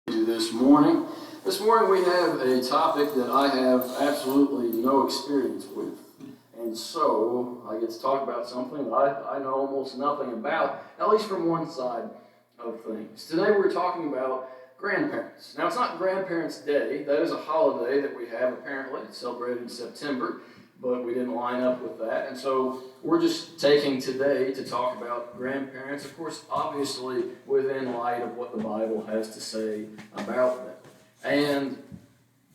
This morning. This morning we have a topic that I have absolutely no experience with. And so I get to talk about something that I know almost nothing about, at least from one side of things. Today we're talking about grandparents. Now it's not Grandparents' Day. That is a holiday that we have apparently. It's celebrated in September, but we didn't line up with that. And so we're just taking today to talk about grandparents, of course, obviously within light of what the Bible has to say about them. And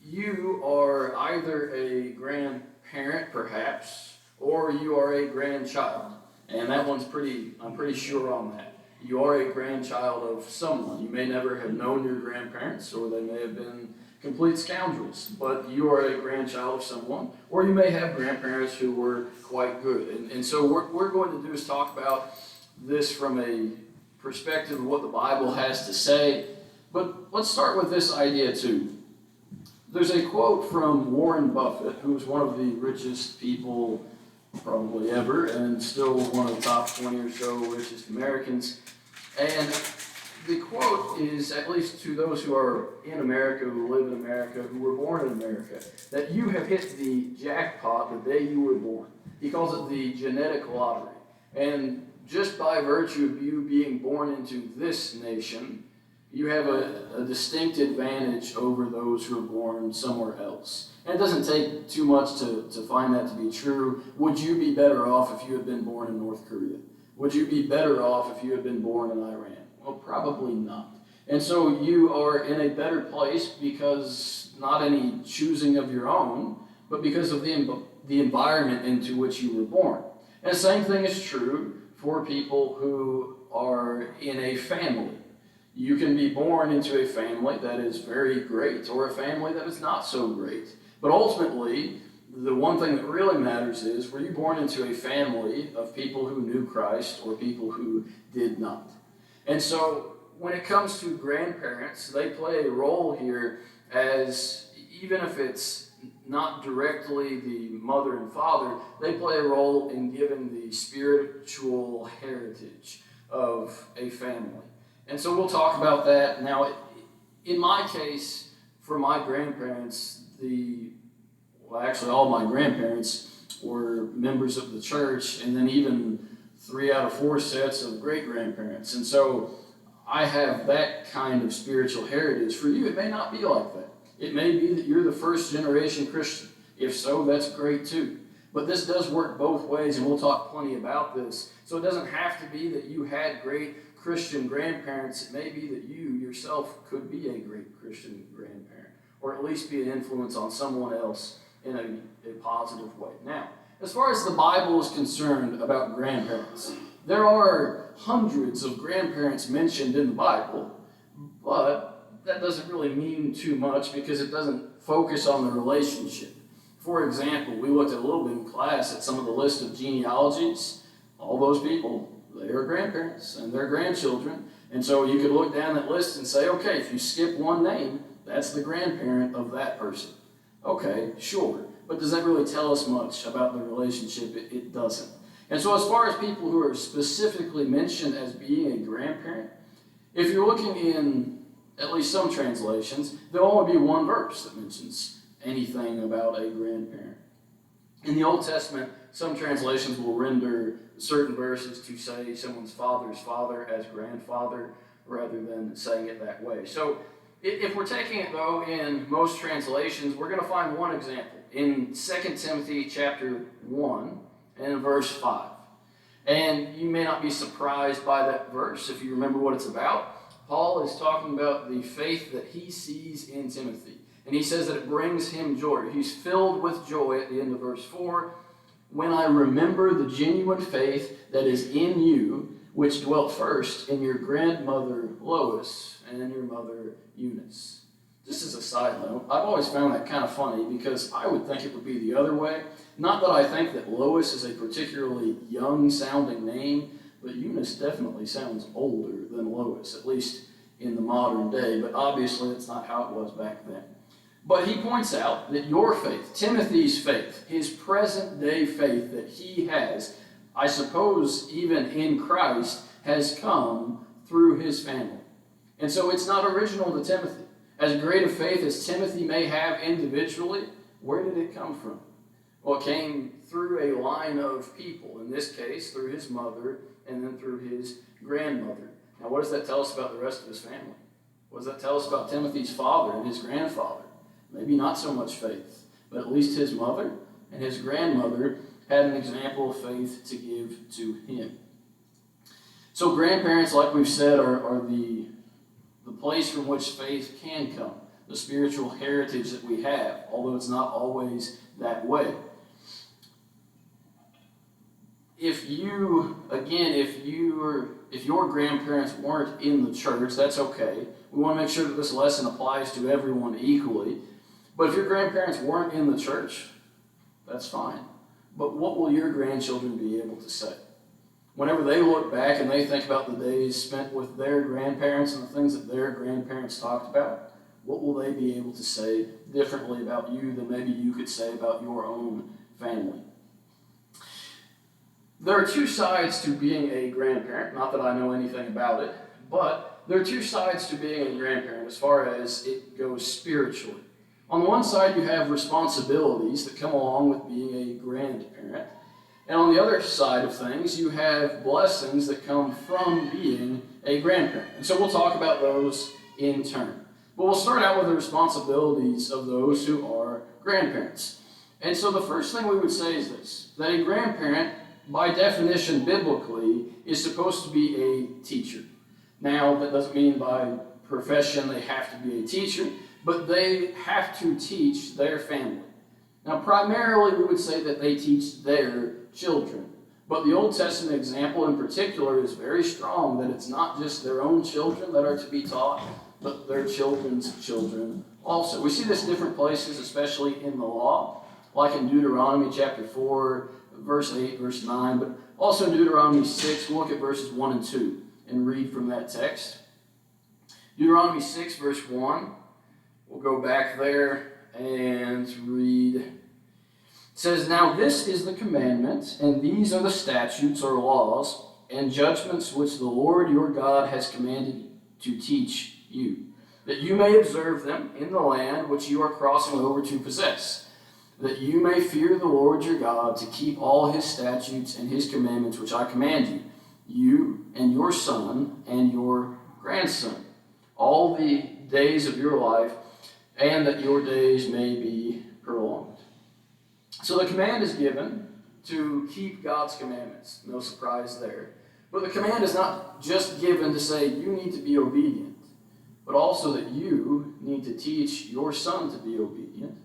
you are either a grandparent, perhaps, or you are a grandchild. And that one's I'm pretty sure on that. You are a grandchild of someone. You may never have known your grandparents, or they may have been complete scoundrels, but you are a grandchild of someone, or you may have grandparents who were quite good. And so what we're going to do is talk about this from a perspective of what the Bible has to say. But let's start with this idea too. There's a quote from Warren Buffett, who's one of the richest people probably ever, and still one of the top 20 or so richest Americans. And the quote is, at least to those who are in America, who live in America, who were born in America, that you have hit the jackpot the day you were born. He calls it the genetic lottery. And just by virtue of you being born into this nation, you have a distinct advantage over those who are born somewhere else. And it doesn't take too much to find that to be true. Would you be better off if you had been born in North Korea? Would you be better off if you had been born in Iran? Well, probably not. And so you are in a better place because not any choosing of your own, but because of the environment into which you were born. And the same thing is true for people who are in a family. You can be born into a family that is very great or a family that is not so great. But ultimately, the one thing that really matters is, were you born into a family of people who knew Christ or people who did not? And so when it comes to grandparents, they play a role here as, even if it's not directly the mother and father, they play a role in giving the spiritual heritage of a family. And so we'll talk about that. Now, in my case, for my grandparents, actually all my grandparents were members of the church, and then even 3 out of 4 sets of great-grandparents. And so I have that kind of spiritual heritage. For you, it may not be like that. It may be that you're the first-generation Christian. If so, that's great too. But this does work both ways, and we'll talk plenty about this. So it doesn't have to be that you had great Christian grandparents. It may be that you yourself could be a great Christian grandparent, or at least be an influence on someone else in a positive way. Now, as far as the Bible is concerned about grandparents, there are hundreds of grandparents mentioned in the Bible, but that doesn't really mean too much because it doesn't focus on the relationship. For example, we looked at a little bit in class at some of the list of genealogies. All those people, they are grandparents and their grandchildren. And so you could look down that list and say, okay, if you skip one name, that's the grandparent of that person. Okay, sure. But does that really tell us much about the relationship? It doesn't. And so as far as people who are specifically mentioned as being a grandparent, if you're looking in at least some translations, there'll only be one verse that mentions anything about a grandparent. In the Old Testament, some translations will render certain verses to say someone's father's father as grandfather rather than saying it that way. So if we're taking it, though, in most translations, we're going to find one example in 2 Timothy chapter 1 and verse 5. And you may not be surprised by that verse if you remember what it's about. Paul is talking about the faith that he sees in Timothy. And he says that it brings him joy. He's filled with joy at the end of verse 4. When I remember the genuine faith that is in you, which dwelt first in your grandmother Lois and in your mother Eunice. Just as a side note, I've always found that kind of funny because I would think it would be the other way. Not that I think that Lois is a particularly young-sounding name, but Eunice definitely sounds older than Lois, at least in the modern day, but obviously that's not how it was back then. But he points out that your faith, Timothy's faith, his present-day faith that he has, I suppose even in Christ, has come through his family. And so it's not original to Timothy. As great a faith as Timothy may have individually, where did it come from? Well, it came through a line of people, in this case, through his mother and then through his grandmother. Now, what does that tell us about the rest of his family? What does that tell us about Timothy's father and his grandfather? Maybe not so much faith, but at least his mother and his grandmother had an example of faith to give to him. So grandparents, like we've said, are the place from which faith can come, the spiritual heritage that we have, although it's not always that way. If your grandparents weren't in the church, that's okay. We want to make sure that this lesson applies to everyone equally. But if your grandparents weren't in the church, that's fine. But what will your grandchildren be able to say? Whenever they look back and they think about the days spent with their grandparents and the things that their grandparents talked about, what will they be able to say differently about you than maybe you could say about your own family? There are two sides to being a grandparent. Not that I know anything about it, but there are two sides to being a grandparent as far as it goes spiritually. On the one side, you have responsibilities that come along with being a grandparent. And on the other side of things, you have blessings that come from being a grandparent. And so we'll talk about those in turn. But we'll start out with the responsibilities of those who are grandparents. And so the first thing we would say is this, that a grandparent, by definition biblically, is supposed to be a teacher. Now, that doesn't mean by profession they have to be a teacher, but they have to teach their family. Now, primarily we would say that they teach their children. But the Old Testament example in particular is very strong that it's not just their own children that are to be taught, but their children's children also. We see this in different places, especially in the law, like in Deuteronomy chapter 4, verse 8, verse 9, but also in Deuteronomy 6, we'll look at verses 1 and 2 and read from that text. Deuteronomy 6, verse 1, we'll go back there and read. It says, "Now this is the commandment, and these are the statutes or laws and judgments which the Lord your God has commanded to teach you, that you may observe them in the land which you are crossing over to possess, that you may fear the Lord your God to keep all his statutes and his commandments which I command you, you and your son and your grandson, all the days of your life, and that your days may be prolonged." So the command is given to keep God's commandments. No surprise there. But the command is not just given to say you need to be obedient, but also that you need to teach your son to be obedient,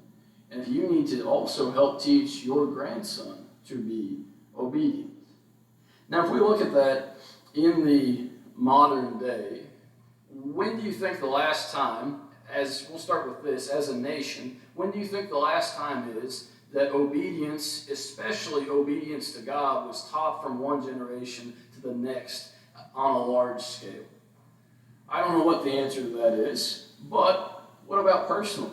and you need to also help teach your grandson to be obedient. Now, if we look at that in the modern day, when do you think the last time, as we'll start with this, as a nation, when do you think the last time is that obedience, especially obedience to God, was taught from one generation to the next on a large scale? I don't know what the answer to that is, but what about personally?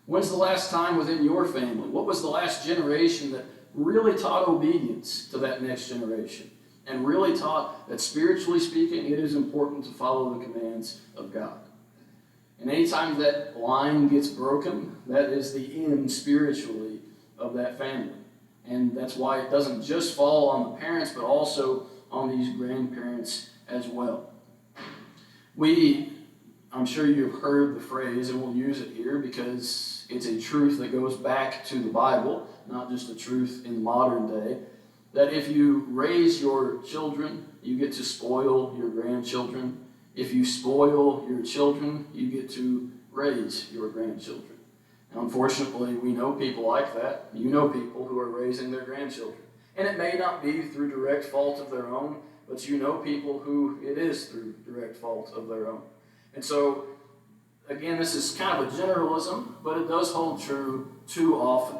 When's the last time within your family? What was the last generation that really taught obedience to that next generation and really taught that spiritually speaking, it is important to follow the commands of God? And anytime that line gets broken, that is the end spiritually of that family. And that's why it doesn't just fall on the parents, but also on these grandparents as well. I'm sure you've heard the phrase, and we'll use it here because it's a truth that goes back to the Bible, not just a truth in modern day, that if you raise your children, you get to spoil your grandchildren. If you spoil your children, you get to raise your grandchildren. And unfortunately, we know people like that. You know people who are raising their grandchildren. And it may not be through direct fault of their own, but you know people who it is through direct fault of their own. And so, again, this is kind of a generalism, but it does hold true too often.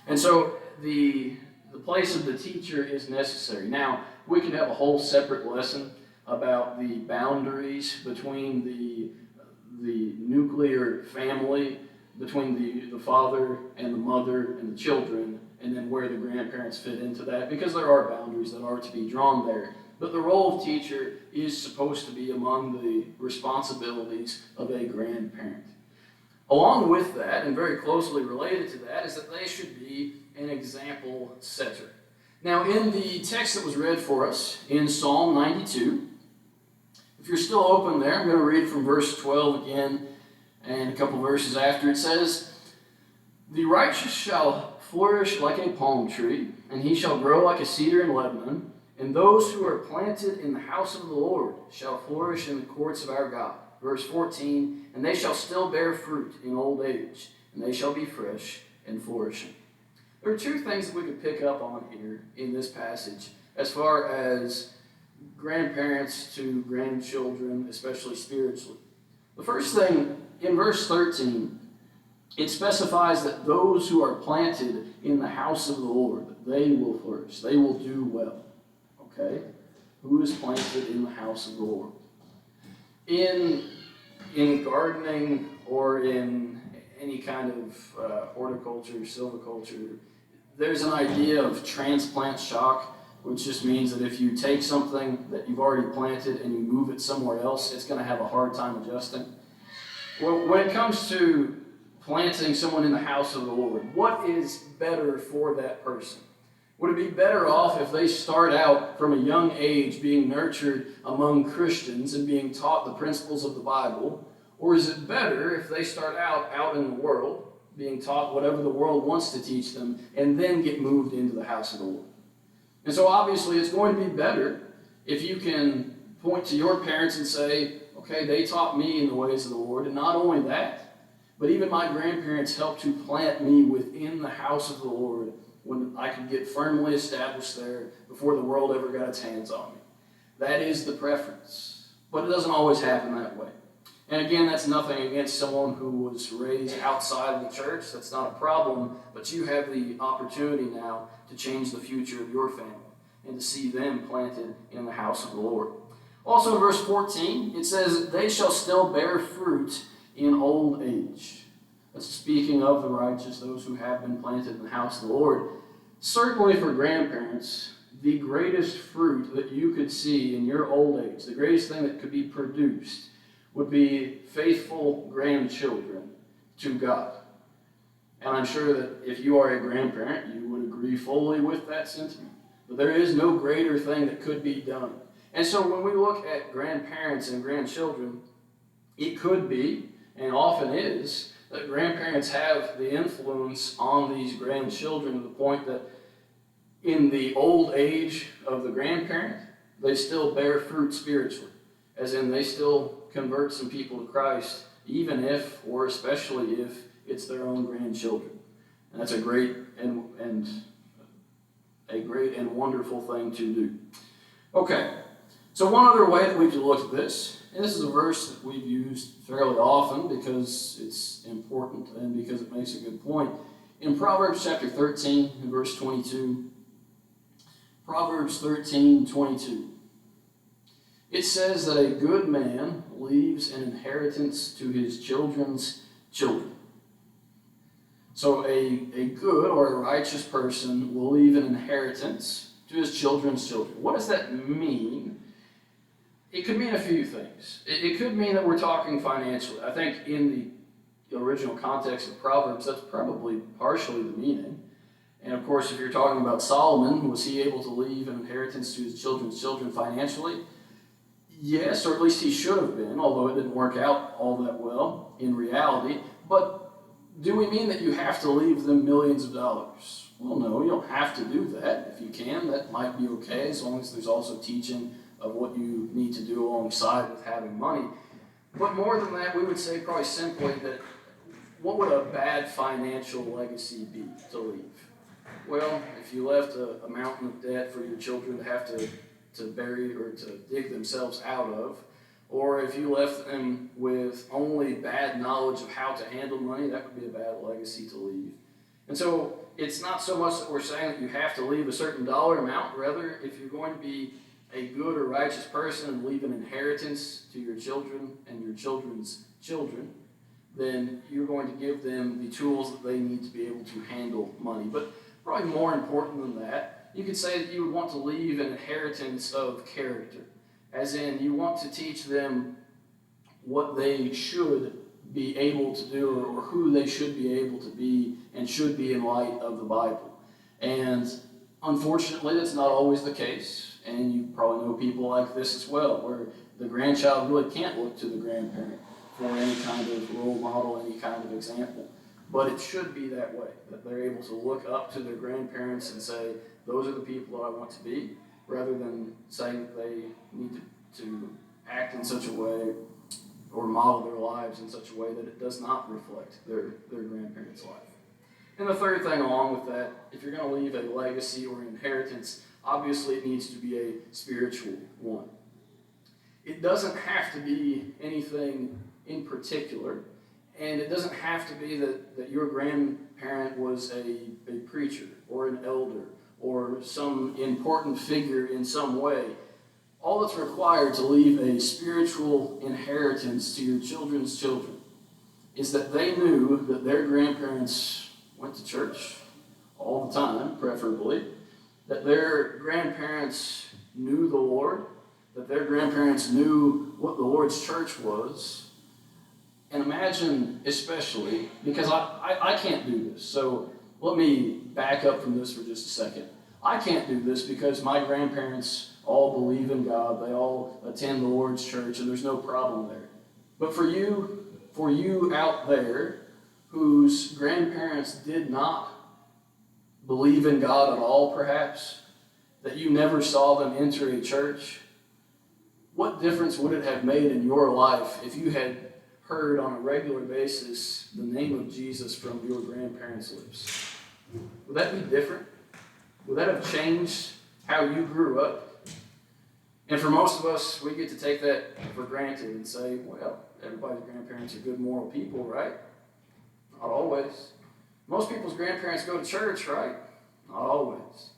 And so the place of the teacher is necessary. Now, we could have a whole separate lesson about the boundaries between the nuclear family, between the father and the mother and the children, and then where the grandparents fit into that, because there are boundaries that are to be drawn there. But the role of teacher is supposed to be among the responsibilities of a grandparent. Along with that, and very closely related to that, is that they should be an example setter. Now, in the text that was read for us in Psalm 92, if you're still open there, I'm going to read from verse 12 again and a couple verses after. It says, "The righteous shall flourish like a palm tree, and he shall grow like a cedar in Lebanon, and those who are planted in the house of the Lord shall flourish in the courts of our God." Verse 14, "And they shall still bear fruit in old age, and they shall be fresh and flourishing." There are two things that we could pick up on here in this passage as far as grandparents to grandchildren, especially spiritually. The first thing, in verse 13, it specifies that those who are planted in the house of the Lord, they will flourish. They will do well. Okay? Who is planted in the house of the Lord? In gardening or in any kind of horticulture, silviculture, there's an idea of transplant shock, which just means that if you take something that you've already planted and you move it somewhere else, it's going to have a hard time adjusting. Well, when it comes to planting someone in the house of the Lord, what is better for that person? Would it be better off if they start out from a young age being nurtured among Christians and being taught the principles of the Bible? Or is it better if they start out in the world, being taught whatever the world wants to teach them, and then get moved into the house of the Lord? And so obviously it's going to be better if you can point to your parents and say, okay, they taught me in the ways of the Lord, and not only that, but even my grandparents helped to plant me within the house of the Lord when I could get firmly established there before the world ever got its hands on me. That is the preference. But it doesn't always happen that way. And again, that's nothing against someone who was raised outside of the church. That's not a problem. But you have the opportunity now to change the future of your family and to see them planted in the house of the Lord. Also in verse 14, it says, "They shall still bear fruit in old age." That's speaking of the righteous, those who have been planted in the house of the Lord. Certainly for grandparents, the greatest fruit that you could see in your old age, the greatest thing that could be produced, would be faithful grandchildren to God. And I'm sure that if you are a grandparent, you would agree fully with that sentiment. But there is no greater thing that could be done. And so when we look at grandparents and grandchildren, it could be, and often is, that grandparents have the influence on these grandchildren to the point that in the old age of the grandparent, they still bear fruit spiritually. As in, they still convert some people to Christ, even if, or especially if, it's their own grandchildren. And that's a great and wonderful thing to do. Okay, so one other way that we could look at this, and this is a verse that we've used fairly often because it's important and because it makes a good point. In Proverbs chapter 13 and verse 22, Proverbs 13:22. It says that a good man leaves an inheritance to his children's children. So a good or a righteous person will leave an inheritance to his children's children. What does that mean? It could mean a few things. It could mean that we're talking financially. I think in the original context of Proverbs, that's probably partially the meaning. And of course, if you're talking about Solomon, was he able to leave an inheritance to his children's children financially? Yes, or at least he should have been, although it didn't work out all that well in reality. But do we mean that you have to leave them millions of dollars? Well, no, you don't have to do that. If you can, that might be okay, as long as there's also teaching of what you need to do alongside with having money. But more than that, we would say probably simply that what would a bad financial legacy be to leave? Well, if you left a mountain of debt for your children to have to bury or to dig themselves out of, or if you left them with only bad knowledge of how to handle money, that would be a bad legacy to leave. And so it's not so much that we're saying that you have to leave a certain dollar amount. Rather, if you're going to be a good or righteous person and leave an inheritance to your children and your children's children, then you're going to give them the tools that they need to be able to handle money. But probably more important than that you could say that you would want to leave an inheritance of character, as in you want to teach them what they should be able to do or who they should be able to be and should be in light of the Bible. And unfortunately, that's not always the case, and you probably know people like this as well, where the grandchild really can't look to the grandparent for any kind of role model, any kind of example. But it should be that way, that they're able to look up to their grandparents and say, those are the people that I want to be, rather than saying that they need to act in such a way or model their lives in such a way that it does not reflect their grandparents' life. And the third thing along with that, if you're going to leave a legacy or an inheritance, obviously it needs to be a spiritual one. It doesn't have to be anything in particular, and it doesn't have to be that your grandparent was a preacher or an elder or some important figure in some way. All that's required to leave a spiritual inheritance to your children's children is that they knew that their grandparents went to church all the time, preferably, that their grandparents knew the Lord, that their grandparents knew what the Lord's church was. And imagine, especially, because I can't do this, so let me back up from this for just a second. I can't do this because my grandparents all believe in God, they all attend the Lord's church, and there's no problem there. But for you out there whose grandparents did not believe in God at all, perhaps, that you never saw them enter a church, what difference would it have made in your life if you had heard on a regular basis the name of Jesus from your grandparents' lips? Would that be different? Would that have changed how you grew up? And for most of us, we get to take that for granted and say, well, everybody's grandparents are good moral people, right? Not always. Most people's grandparents go to church, right? Not always.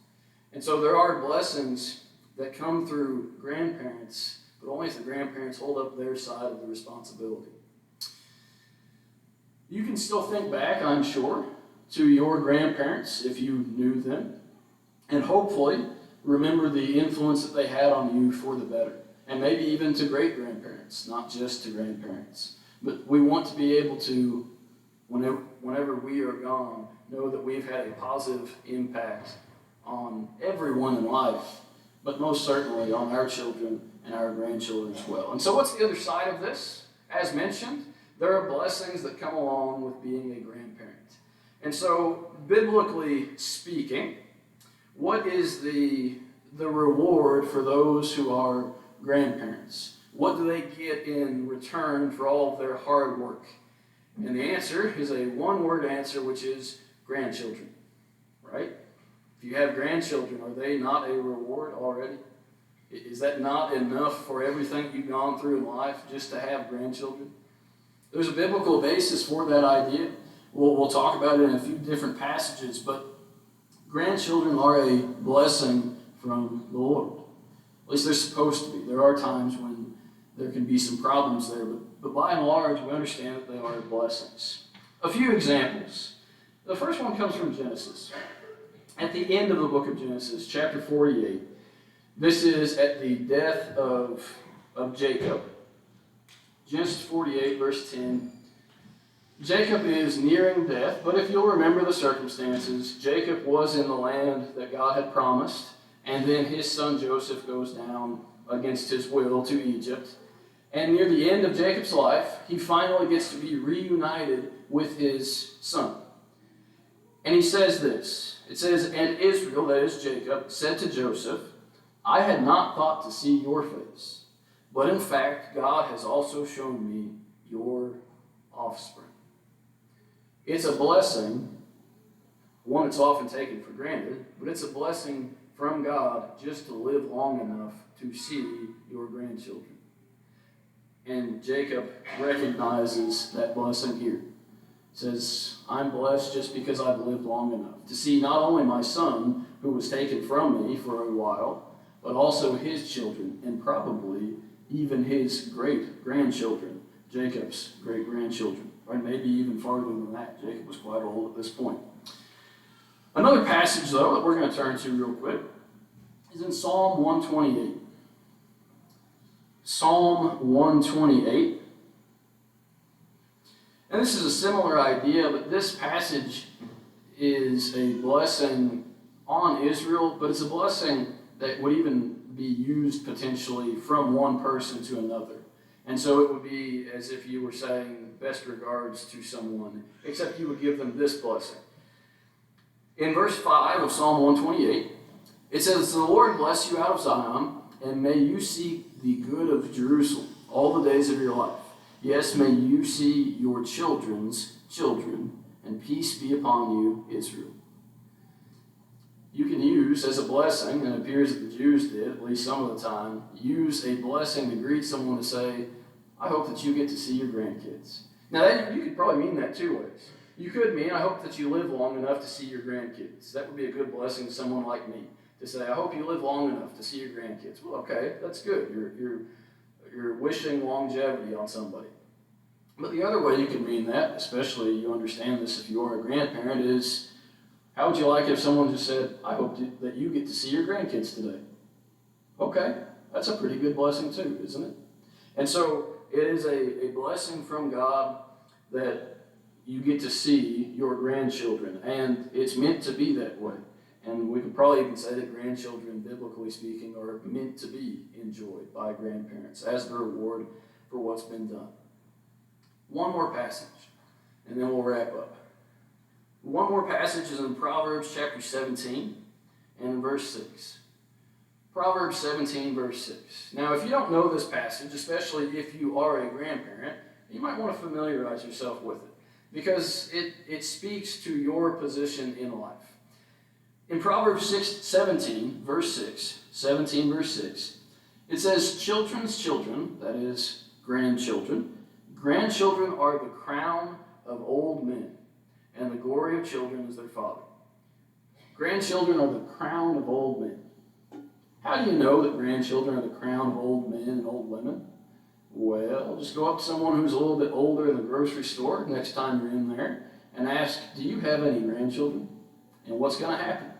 And so there are blessings that come through grandparents, but only if the grandparents hold up their side of the responsibility. You can still think back, I'm sure, to your grandparents if you knew them, and hopefully remember the influence that they had on you for the better. And maybe even to great-grandparents, not just to grandparents. But we want to be able to, whenever we are gone, know that we've had a positive impact on everyone in life, but most certainly on our children and our grandchildren as well. And so what's the other side of this? As mentioned, there are blessings that come along with being a grandparent. And so, biblically speaking, what is the reward for those who are grandparents? What do they get in return for all of their hard work? And the answer is a one-word answer, which is grandchildren, right? If you have grandchildren, are they not a reward already? Is that not enough for everything you've gone through in life just to have grandchildren? There's a biblical basis for that idea. We'll talk about it in a few different passages, but grandchildren are a blessing from the Lord. At least they're supposed to be. There are times when there can be some problems there, but by and large, we understand that they are blessings. A few examples. The first one comes from Genesis. At the end of the book of Genesis, chapter 48, this is at the death of Jacob. Genesis 48, verse 10. Jacob is nearing death, but if you'll remember the circumstances, Jacob was in the land that God had promised, and then his son Joseph goes down against his will to Egypt. And near the end of Jacob's life, he finally gets to be reunited with his son. And he says this. It says, "And Israel," that is Jacob, "said to Joseph, I had not thought to see your face, but in fact, God has also shown me your offspring." It's a blessing, one that's often taken for granted, but it's a blessing from God just to live long enough to see your grandchildren. And Jacob recognizes that blessing here. It says, I'm blessed just because I've lived long enough to see not only my son, who was taken from me for a while, but also his children, and probably even his great-grandchildren, Jacob's great-grandchildren, or maybe even farther than that. Jacob was quite old at this point. Another passage, though, that we're going to turn to real quick is in Psalm 128. Psalm 128. And this is a similar idea, but this passage is a blessing on Israel, but it's a blessing that would even be used potentially from one person to another. And so it would be as if you were saying best regards to someone, except you would give them this blessing. In verse 5 of Psalm 128, it says, "The Lord bless you out of Zion, and may you see the good of Jerusalem all the days of your life. Yes, may you see your children's children, and peace be upon you, Israel." You can use as a blessing, and it appears that the Jews did, at least some of the time, use a blessing to greet someone to say, "I hope that you get to see your grandkids." Now, you could probably mean that two ways. You could mean, "I hope that you live long enough to see your grandkids." That would be a good blessing to someone like me, to say, "I hope you live long enough to see your grandkids." Well, okay, that's good. You're wishing longevity on somebody. But the other way you can mean that, especially you understand this if you are a grandparent, is, how would you like if someone just said, "I hope that you get to see your grandkids today"? Okay, that's a pretty good blessing too, isn't it? And so it is a blessing from God that you get to see your grandchildren, and it's meant to be that way. And we could probably even say that grandchildren, biblically speaking, are meant to be enjoyed by grandparents as the reward for what's been done. One more passage, and then we'll wrap up. One more passage is in Proverbs chapter 17 and in verse 6. Proverbs 17, verse 6. Now, if you don't know this passage, especially if you are a grandparent, you might want to familiarize yourself with it, because it speaks to your position in life. In Proverbs 17, verse 6, it says, "Children's children," that is, grandchildren are the crown of old men, and the glory of children is their father." Grandchildren are the crown of old men. How do you know that grandchildren are the crown of old men and old women? Well, just go up to someone who's a little bit older in the grocery store next time you're in there and ask, "Do you have any grandchildren?" And what's going to happen?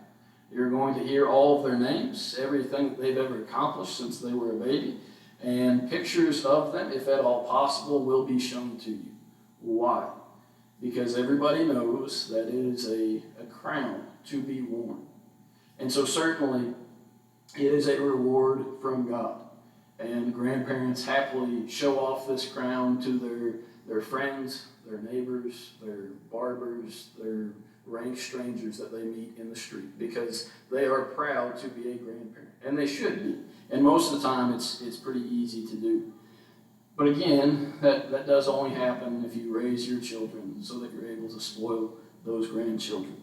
You're going to hear all of their names, everything that they've ever accomplished since they were a baby, and pictures of them, if at all possible, will be shown to you. Why? Because everybody knows that it is a crown to be worn. And so certainly it is a reward from God. And grandparents happily show off this crown to their friends, their neighbors, their barbers, their rank strangers that they meet in the street, because they are proud to be a grandparent. And they should be. And most of the time it's pretty easy to do. But again, that does only happen if you raise your children so that you're able to spoil those grandchildren.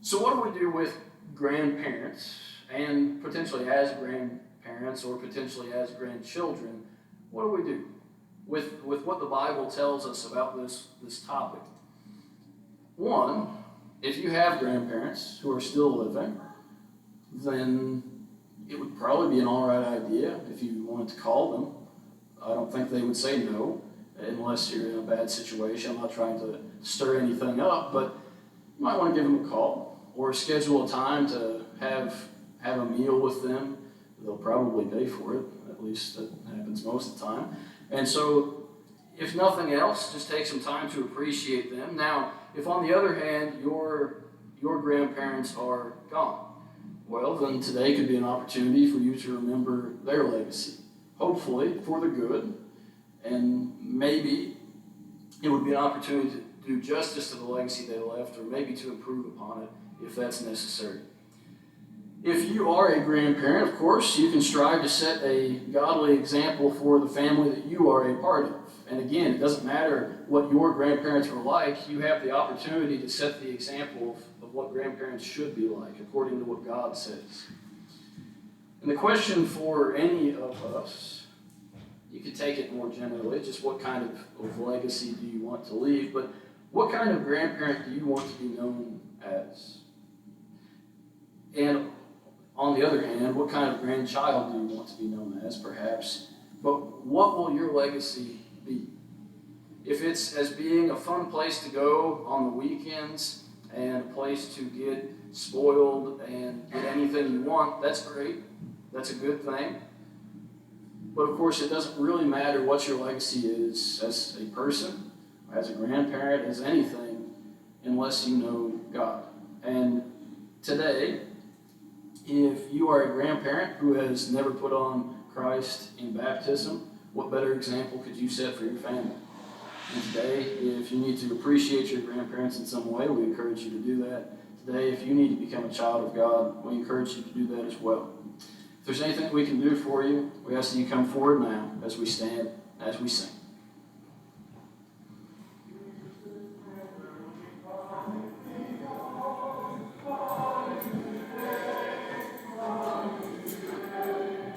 So what do we do with grandparents, and potentially as grandparents or potentially as grandchildren? What do we do with what the Bible tells us about this topic? One, if you have grandparents who are still living, then it would probably be an all right idea if you wanted to call them. I don't think they would say no, unless you're in a bad situation. I'm not trying to stir anything up, but you might want to give them a call or schedule a time to have a meal with them. They'll probably pay for it, at least that happens most of the time. And so, if nothing else, just take some time to appreciate them. Now, if on the other hand, your grandparents are gone, well, then today could be an opportunity for you to remember their legacy. Hopefully for the good, and maybe it would be an opportunity to do justice to the legacy they left, or maybe to improve upon it if that's necessary. If you are a grandparent, of course, you can strive to set a godly example for the family that you are a part of. And again, it doesn't matter what your grandparents were like, you have the opportunity to set the example of what grandparents should be like, according to what God says. And the question for any of us, you could take it more generally, just what kind of legacy do you want to leave, but what kind of grandparent do you want to be known as? And on the other hand, what kind of grandchild do you want to be known as, perhaps? But what will your legacy be? If it's as being a fun place to go on the weekends and a place to get spoiled and get anything you want, that's great. That's a good thing. But of course, it doesn't really matter what your legacy is as a person, as a grandparent, as anything, unless you know God. And today, if you are a grandparent who has never put on Christ in baptism, what better example could you set for your family? And today, if you need to appreciate your grandparents in some way, we encourage you to do that. Today, if you need to become a child of God, we encourage you to do that as well. If there's anything we can do for you, we ask that you come forward now as we stand, as we sing.